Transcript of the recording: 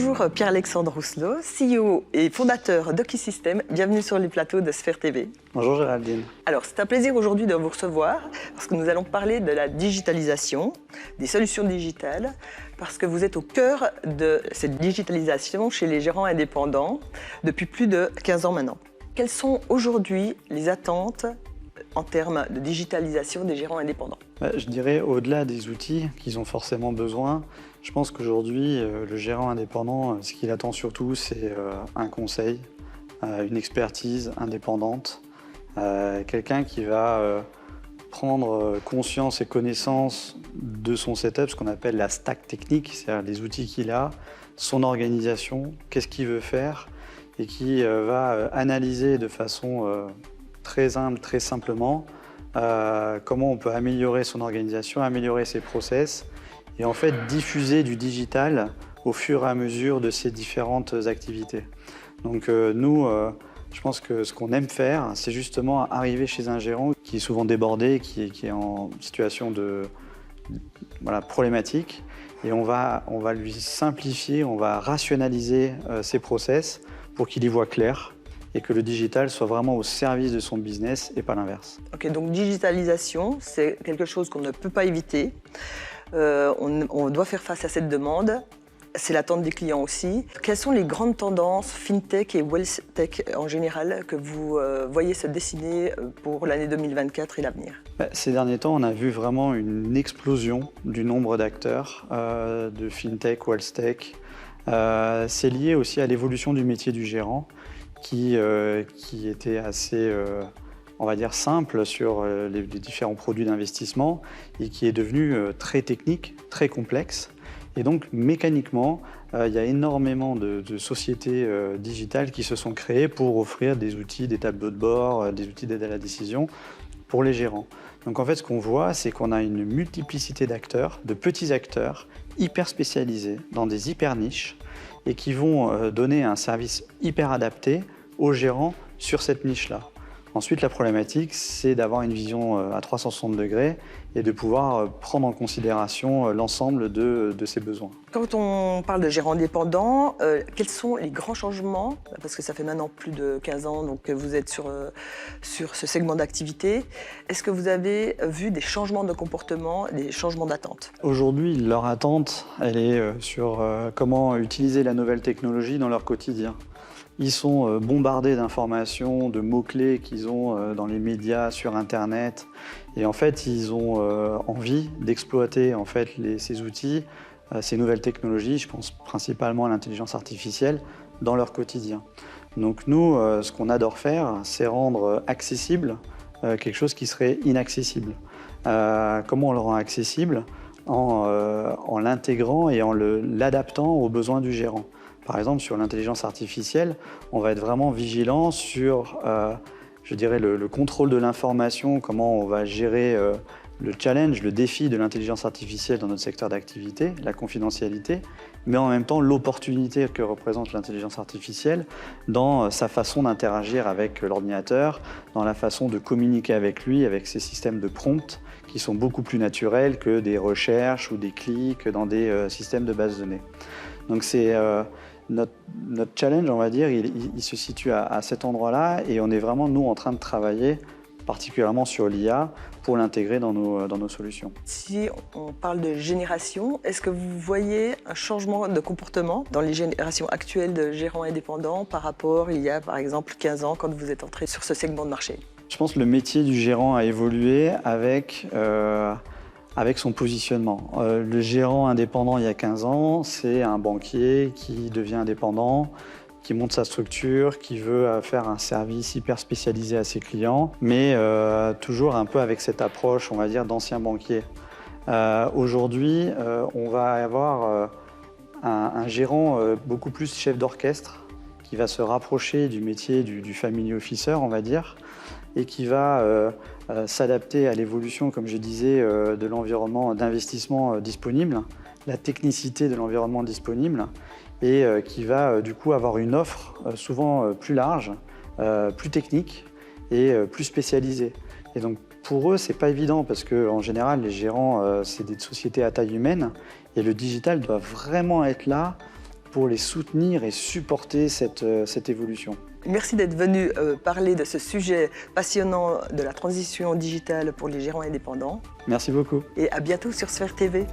Bonjour Pierre-Alexandre Rousselot, CEO et fondateur d'Ocusystem. Bienvenue sur les plateaux de Sphère TV. Bonjour Géraldine. Alors c'est un plaisir aujourd'hui de vous recevoir parce que nous allons parler de la digitalisation, des solutions digitales, parce que vous êtes au cœur de cette digitalisation chez les gérants indépendants depuis plus de 15 ans maintenant. Quelles sont aujourd'hui les attentes en termes de digitalisation des gérants indépendants? Je dirais au-delà des outils qu'ils ont forcément besoin, je pense qu'aujourd'hui, le gérant indépendant, ce qu'il attend surtout, c'est un conseil, une expertise indépendante, quelqu'un qui va prendre conscience et connaissance de son setup, ce qu'on appelle la stack technique, c'est-à-dire les outils qu'il a, son organisation, qu'est-ce qu'il veut faire, et qui va analyser de façon très humble, très simplement, comment on peut améliorer son organisation, améliorer ses process, et en fait diffuser du digital au fur et à mesure de ces différentes activités. Donc nous, je pense que ce qu'on aime faire, c'est justement arriver chez un gérant qui est souvent débordé, qui est en situation de problématique, et on va lui simplifier, on va rationaliser ses process pour qu'il y voit clair et que le digital soit vraiment au service de son business et pas l'inverse. Ok, donc digitalisation, c'est quelque chose qu'on ne peut pas éviter. On doit faire face à cette demande. C'est l'attente des clients aussi. Quelles sont les grandes tendances FinTech et WealthTech en général que vous voyez se dessiner pour l'année 2024 et l'avenir? Ces derniers temps, on a vu vraiment une explosion du nombre d'acteurs de FinTech, WealthTech. C'est lié aussi à l'évolution du métier du gérant qui était assez, on va dire, simple sur les différents produits d'investissement et qui est devenu très technique, très complexe. Et donc, mécaniquement, il y a énormément de sociétés digitales qui se sont créées pour offrir des outils, des tableaux de bord, des outils d'aide à la décision pour les gérants. Donc en fait, ce qu'on voit, c'est qu'on a une multiplicité d'acteurs, de petits acteurs, hyper spécialisés, dans des hyper niches, et qui vont donner un service hyper adapté aux gérants sur cette niche-là. Ensuite, la problématique, c'est d'avoir une vision à 360 degrés et de pouvoir prendre en considération l'ensemble de ses besoins. Quand on parle de gérants indépendants, quels sont les grands changements? Parce que ça fait maintenant plus de 15 ans donc, que vous êtes sur ce segment d'activité. Est-ce que vous avez vu des changements de comportement, des changements d'attente? Aujourd'hui, leur attente, elle est sur comment utiliser la nouvelle technologie dans leur quotidien. Ils sont bombardés d'informations, de mots-clés qu'ils ont dans les médias, sur Internet. Et en fait, ils ont envie d'exploiter en fait, ces outils, ces nouvelles technologies, je pense principalement à l'intelligence artificielle, dans leur quotidien. Donc nous, ce qu'on adore faire, c'est rendre accessible quelque chose qui serait inaccessible. Comment on le rend accessible? En l'intégrant et en l'adaptant aux besoins du gérant. Par exemple, sur l'intelligence artificielle, on va être vraiment vigilant sur, je dirais, le contrôle de l'information, comment on va gérer le challenge, le défi de l'intelligence artificielle dans notre secteur d'activité, la confidentialité, mais en même temps l'opportunité que représente l'intelligence artificielle dans sa façon d'interagir avec l'ordinateur, dans la façon de communiquer avec lui, avec ses systèmes de prompt, qui sont beaucoup plus naturels que des recherches ou des clics dans des systèmes de base de données. Donc c'est notre challenge, on va dire, il se situe à cet endroit-là et on est vraiment, nous, en train de travailler particulièrement sur l'IA pour l'intégrer dans nos solutions. Si on parle de génération, est-ce que vous voyez un changement de comportement dans les générations actuelles de gérants indépendants par rapport il y a par exemple 15 ans quand vous êtes entré sur ce segment de marché? Je pense que le métier du gérant a évolué avec son positionnement. Le gérant indépendant il y a 15 ans, c'est un banquier qui devient indépendant, qui monte sa structure, qui veut faire un service hyper spécialisé à ses clients, mais toujours un peu avec cette approche, on va dire, d'ancien banquier. Aujourd'hui, on va avoir un gérant beaucoup plus chef d'orchestre, qui va se rapprocher du métier du family officer, on va dire, et qui va s'adapter à l'évolution, comme je disais, de l'environnement d'investissement disponible, la technicité de l'environnement disponible, et qui va du coup avoir une offre souvent plus large, plus technique et plus spécialisée. Et donc pour eux, c'est pas évident parce qu'en général, les gérants, c'est des sociétés à taille humaine et le digital doit vraiment être là pour les soutenir et supporter cette évolution. Merci d'être venu parler de ce sujet passionnant de la transition digitale pour les gérants indépendants. Merci beaucoup. Et à bientôt sur Sphère TV.